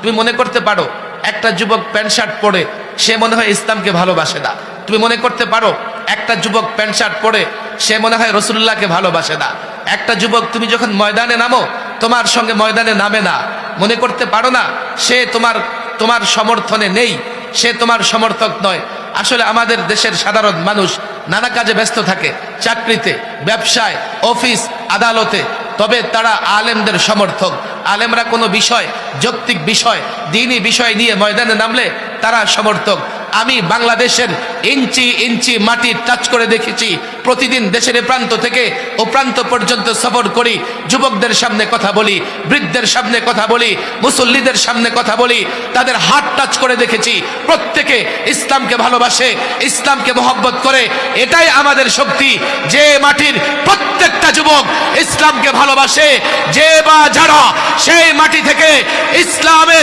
তুমি মনে করতে পারো একটা যুবক প্যান্ট শার্ট পরে সে মনে হয় ইসলামকে ভালোবাসে না। তুমি মনে করতে পারো একটা যুবক প্যান্ট শার্ট পরে সে মনে হয় রাসূলুল্লাহকে ভালোবাসে না। একটা যুবক তুমি যখন ময়দানে নামো তোমার সঙ্গে ময়দানে নামে না। মনে করতে পারো না সে তোমার সমর্থনে নেই, সে তোমার সমর্থক নয়। আসলে আমাদের দেশের সাধারণ মানুষ নানা কাজে ব্যস্ত থাকে, চাকরিতে, ব্যবসায়, অফিস, আদালতে, তবে তারা আলেমদের সমর্থক। আলেমরা কোনো বিষয়, যৌক্তিক বিষয়, দ্বীনি বিষয় নিয়ে ময়দানে নামলে তারা সমর্থক। আমি বাংলাদেশের ইঞ্চি ইঞ্চি মাটি টাচ করে দেখেছি। প্রতিদিন দেশের এ প্রান্ত থেকে ও প্রান্ত পর্যন্ত সফর করি, যুবকদের সামনে কথা বলি, বৃদ্ধদের সামনে কথা বলি, মুসল্লিদের সামনে কথা বলি, তাদের হাত টাচ করে দেখেছি। প্রত্যেকে ইসলামকে ভালোবাসে, ইসলামকে মহব্বত করে। এটাই আমাদের শক্তি। যে মাটির প্রত্যেকটা যুবক ইসলামকে ভালোবাসে, যে বা যারা সেই মাটি থেকে ইসলামের